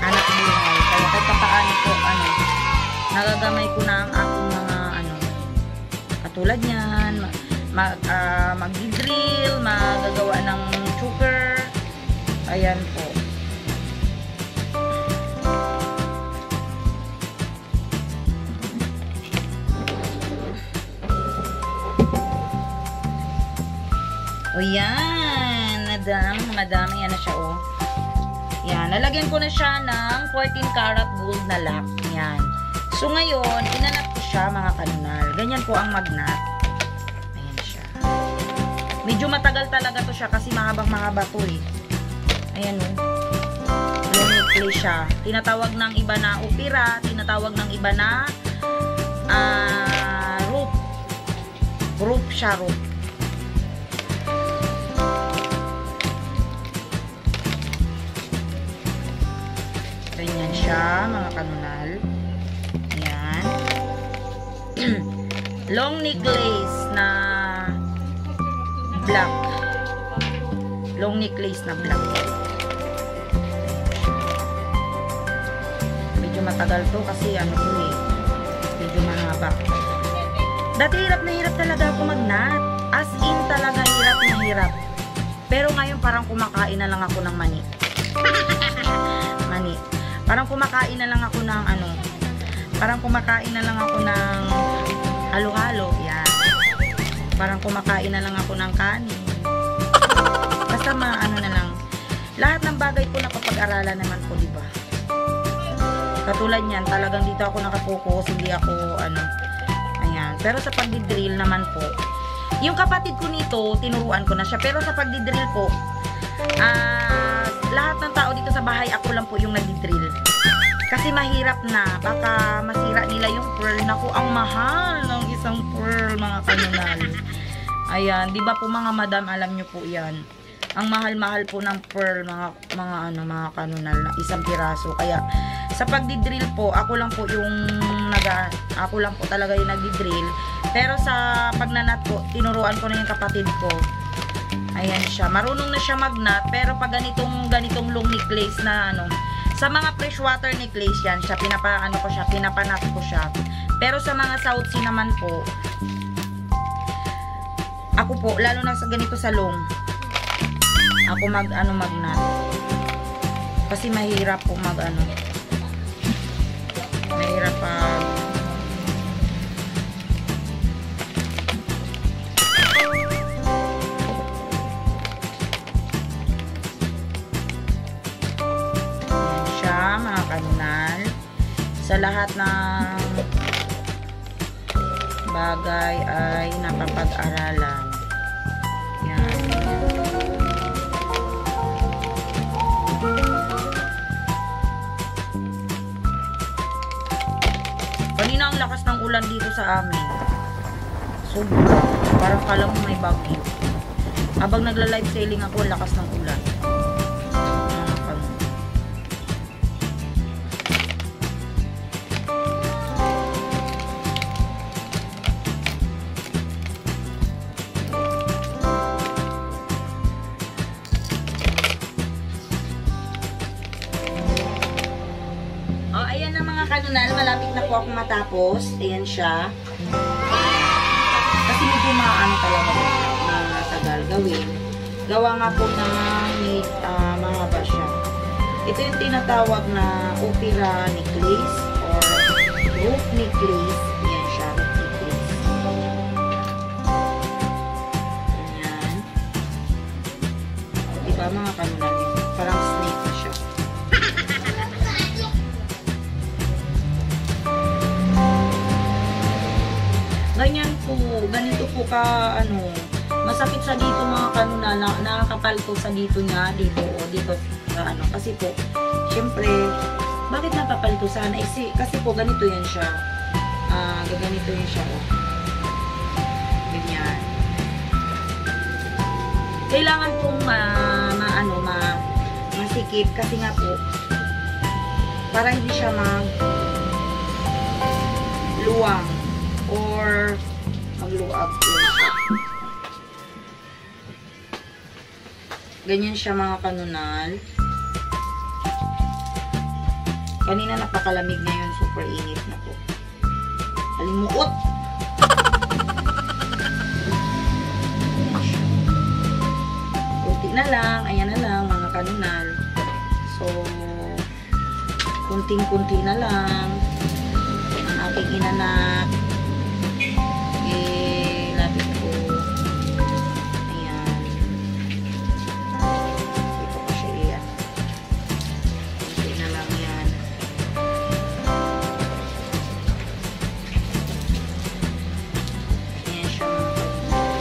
anak buhay. Kaya kahit papaano po, nagagamay ko na ang aking mga, katulad yan, mag-drill, magagawa ng choker. Ayan po. O yan, madami yan na siya o. Yan, nalagyan ko na siya ng 14 karat gold na lock. Yan. So ngayon, inanap ko siya mga kanunal. Ganyan po ang magnat. Ayan siya. Medyo matagal talaga to siya kasi mahabang-mahaba to eh. Ayan o. Long necklace siya. Tinatawag ng iba na opera, tinatawag ng iba na rope. Rope siya, rope. Ganyan siya, mga kanunal. Ayan. Long necklace na black. Long necklace na black. Medyo matagal to kasi medyo mahaba. Dati hirap na hirap talaga ako magnat. As in talaga hirap na hirap. Pero ngayon parang kumakain na lang ako ng mani. Mani. Parang kumakain na lang ako ng parang kumakain na lang ako ng halo-halo. Yan. Parang kumakain na lang ako ng kanin. Basta na lang. Lahat ng bagay ko napapag-aralan naman po, di ba? Katulad niyan, talagang dito ako nakapokus, hindi ako ayan. Pero sa pagdidrill naman po, yung kapatid ko nito, tinuruan ko na siya. Pero sa pagdidrill po, lahat ng tao dito sa bahay, ako lang po yung nagdidrill. Kasi mahirap na. Baka masira nila yung pearl. Naku, ang mahal ng isang pearl, mga kanunal. Ayan, di ba po mga madam, alam nyo po yan. Ang mahal-mahal po ng pearl, mga kanunal, na isang piraso. Kaya, sa pagdidrill po, ako lang po talaga yung nagdidrill. Pero sa pagnanat po, tinuruan ko na yung kapatid ko. Ayan siya. Marunong na siya magnat, pero pag ganitong long necklace na sa mga freshwater necklace yan, siya pinapanat ko siya. Pero sa mga South Sea naman po, ako po, lalo na sa ganito sa long, ako magnat. Kasi mahirap po mahirap pag mga kanunal, sa lahat ng bagay ay napapag-aralan. Yan. Kanina ang lakas ng ulan dito sa amin. Sobra. Parang kala mo may bagyo. Habang nagla-live selling ako, ang lakas ng ulan. Kanunal, malapit na po akong matapos. Ayan siya. Kasi medyo talaga matagal gawin. Gawa nga po na mahaba siya. Ito yung tinatawag na opera necklace or rope necklace. Ayan siya, rope necklace. ano, masakit sa dito mga kanunal, nakakapalto sa dito niya, dito, o dito sa ano, kasi po, syempre, bakit napapalto sana? Kasi po, ganito yan siya, gaganito yan siya, o. Ganyan. Kailangan pong masikip, kasi nga po, para hindi siya luwang or magluwag. Ganyan siya mga kanunal. Kanina napakalamig, ngayon super init na po. Alimuot! Kunti na lang, ayan na lang mga kanunal. So, kunting-kunti na lang. Ang aking inanak. Lapit ko. Ayan. Dito ko siya iyan. Kunti na lang yan. Ayan siya mga kanunal.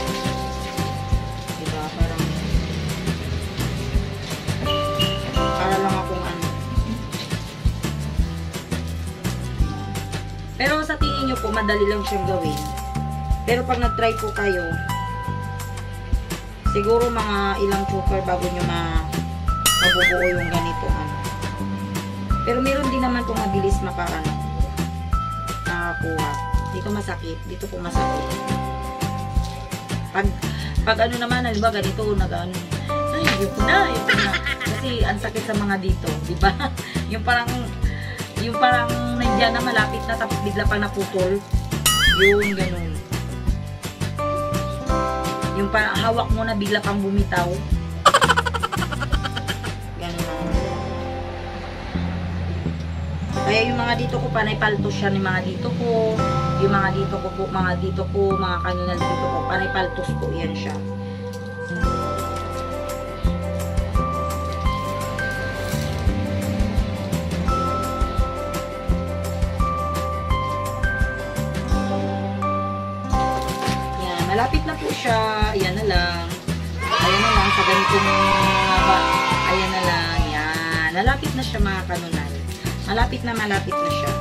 Diba? Para lang akong ano. Pero sa tingin nyo po, madali lang siyang gawin. Pero pag nag-try po kayo, siguro mga ilang choker bago nyo mabubuo yung ganito. Pero meron din naman itong mabilis nakakuha. Dito masakit. Dito po masakit. Pag ano naman, halimbawa ganito, nag-ano, ay, yun na. Kasi ang sakit sa mga dito, di ba? Yung parang nandiyan na malapit na, tapos bigla pa naputol. Yung ganun. Yung parang hawak mo na bigla pang bumitaw. Ganun. Kaya yung mga dito ko, panay paltos siya ni mga dito ko. Yung mga dito ko po, mga kanunal dito ko, panay paltos po. Yan siya. Malapit na po siya. Ayan na lang. Ayan na lang. Sa ganitong ayan na lang. Yan. Malapit na siya mga kanunal. Malapit na siya.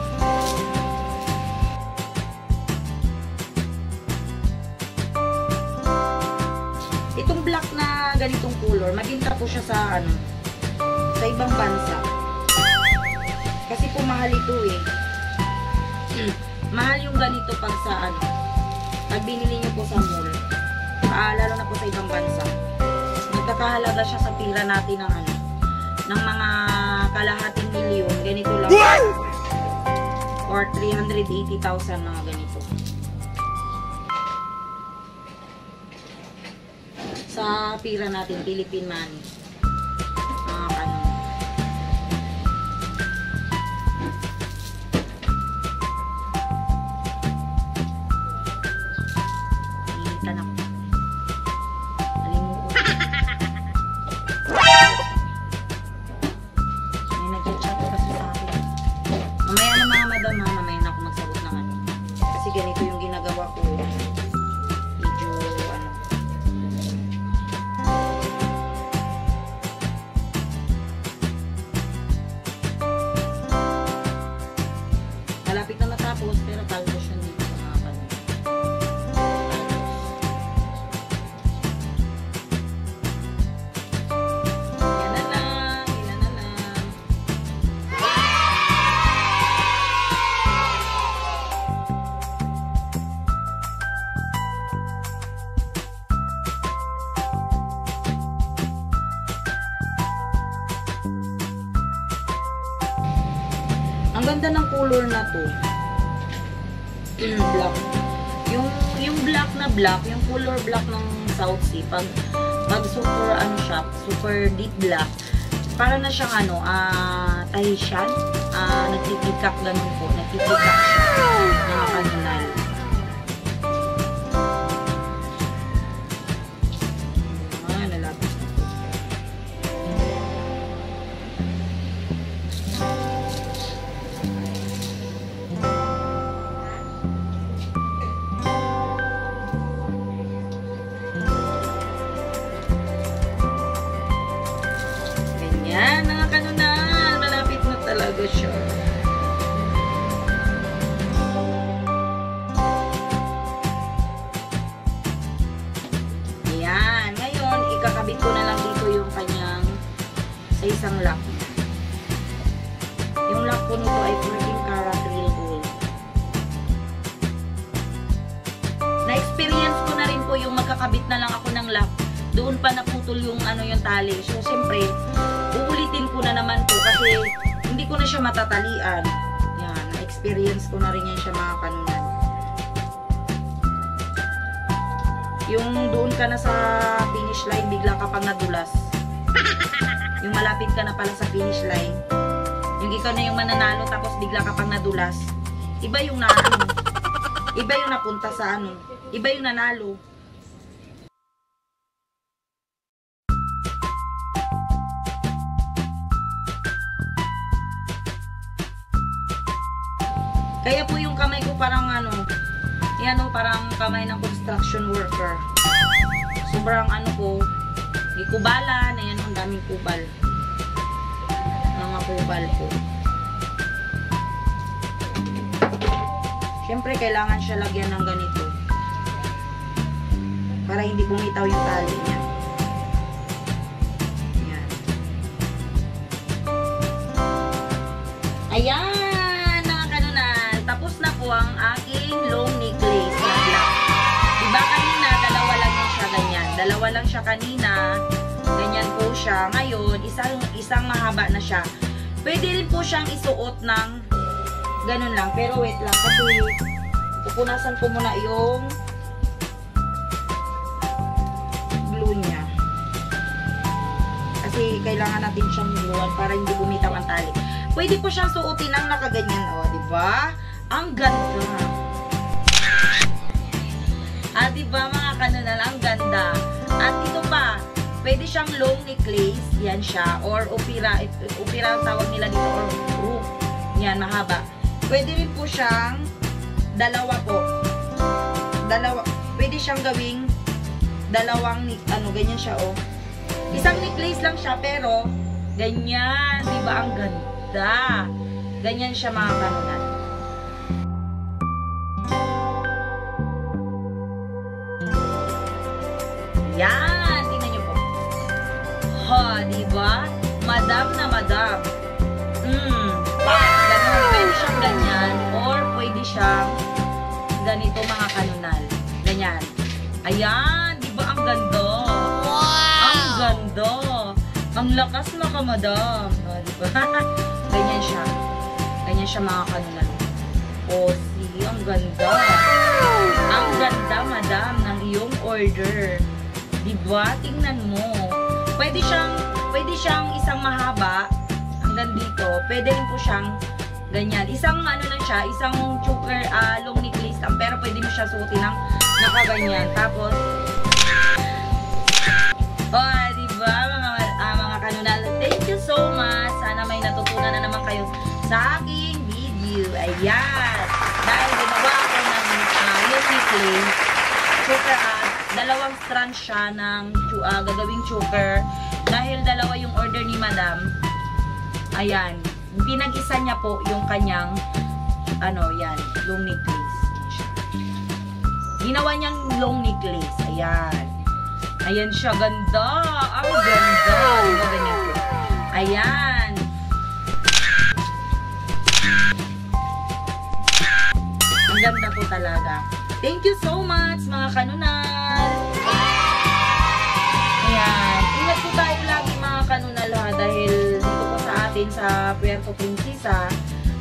Itong black na ganitong color, maginta po siya sa sa ibang bansa. Kasi po mahal ito eh. Mahal yung ganito pag sa pag binili nyo po sa mall, lalo na po sa ibang bansa, nagkakahalaga siya sa pira natin ng mga kalahating milyon, ganito lang, or 380,000 mga ganito. Sa pira natin, Philippine money. Ganito yung ginagawa ko. Medyo malapit na matapos, pero palto siya dito sa mga panin. Yan na lang. Ilan na lang. Ang ganda ng color na to. Black. Yung black na black, yung color black ng South Sea, pag super siya, super deep black, para na siyang Tahitian, nagtipikak ganun po, nagtipikak siya, mga kanunal. Lalapit na po. siya. Ayan. Ngayon, ikakabit ko na lang dito yung kanyang sa isang lock. Yung lock ko nito ay 14 karat real gold. Na-experience ko na rin po yung magkakabit na lang ako ng lock. Doon pa naputol yung yung tali. So, siyempre, uulitin ko na naman po kasi hindi ko na siya matatalian. Yan, na-experience ko na rin yan siya mga kanunan. Yung doon ka na sa finish line, bigla ka pang nadulas. Yung malapit ka na pala sa finish line. Yung ikaw na yung mananalo tapos bigla ka pang nadulas. Iba yung iba yung napunta sa iba yung nanalo. Kaya po yung kamay ko parang yan parang kamay ng construction worker. Sobrang po, ikubalan, ayan ang daming kubal. Mga kubal po. Siyempre, kailangan siya lagyan ng ganito. Para hindi bumitaw yung tali niya. Ayan. Ayan, mga kanunan. Tapos na po ang aking long necklace na black. Diba kanina, dalawa lang siya ganyan. Dalawa lang siya kanina. Ganyan po siya. Ngayon, isang mahaba na siya. Pwede rin po siyang isuot ng ganun lang. Pero wait lang. Kasi pupunasan ko muna yung glue niya. Kasi kailangan natin siyang gluean para hindi bumitaw ang tali. Pwede po siyang suotin ng nakaganyan. O, diba? Ang ganda. Diba mga kanunan? Ang ganda. At ito pa, pwede siyang long necklace. Yan siya. Or opera. Opera ang tawag nila dito. Or rope. Yan, mahaba. Pwede rin po siyang dalawa po. Pwede siyang gawing dalawang, ganyan siya, oh. Isang necklace lang siya, pero ganyan. Diba? Ang ganda. Ganyan siya mga kanunan. Yan, tingnan nyo po. Ha, diba? Madam na madam. Ganun, pwede siyang ganyan. Or pwede siyang ganito mga kanunal. Ganyan. Ayan, diba ang ganda? Wow! Ang ganda. Ang lakas maka madam. Diba? Ganyan siya. Ganyan siya mga kanunal. O, see, ang ganda. Ang ganda, madam, ng iyong order. Diba? Tingnan mo. Pwede siyang isang mahaba hanggang dito. Pwede rin po siyang ganyan. Isang lang siya, isang choker, long necklace lang. Pero pwede mo siya suotin ng nakaganyan. Tapos, diba? Mga kanunal, thank you so much. Sana may natutunan na naman kayo sa aking video. Ayan. Dahil ginawa ako ng long necklace, choker, dalawang strands siya ng gagawing choker. Dahil dalawa yung order ni madam. Ayan. Pinag-isa niya po yung kanyang yan, long necklace. Ginawa niyang long necklace. Ayan. Ayan siya. Ganda. Ang ganda. Diba ganyan po? Ayan. Ang ganda po talaga. Thank you so much, mga kanunal. Ayan. Ingat po tayo lagi, mga kanunal, ha, dahil dito po sa atin sa Puerto Princesa,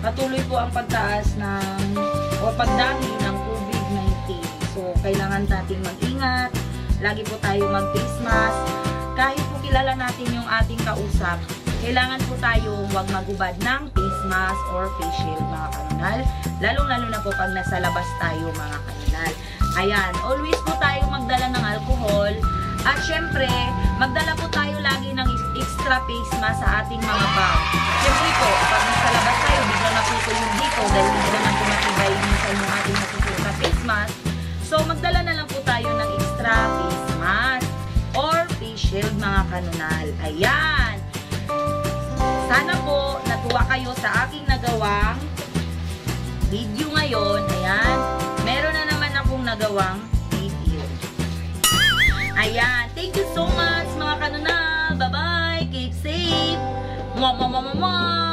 patuloy po ang pagtaas o pagdami ng COVID-19. So, kailangan natin mag-ingat. Lagi po tayo mag-face mask. Kahit po kilala natin yung ating kausap, kailangan po tayo huwag magubad ng face mask or face shield, mga kanunal. Lalong-lalo na po pag nasa labas tayo, mga kanunal. Ayan, always po tayo magdala ng alcohol. At syempre, magdala po tayo lagi ng extra face mask sa ating mga bag. Syempre po, pag nasa labas tayo, bigla naputol yung dito dahil hindi naman tumatibay minsan yung ating natutunan na face mask. So, magdala na lang po tayo ng extra face mask or face shield, mga kanunal. Ayan! Sana po natuwa kayo sa aking nagawang video ngayon. Ayan. Meron na naman akong nagawang video. Ayan. Thank you so much mga kanunal. Bye-bye. Keep safe. Mwah, mwah, mwah, mwah, mwah.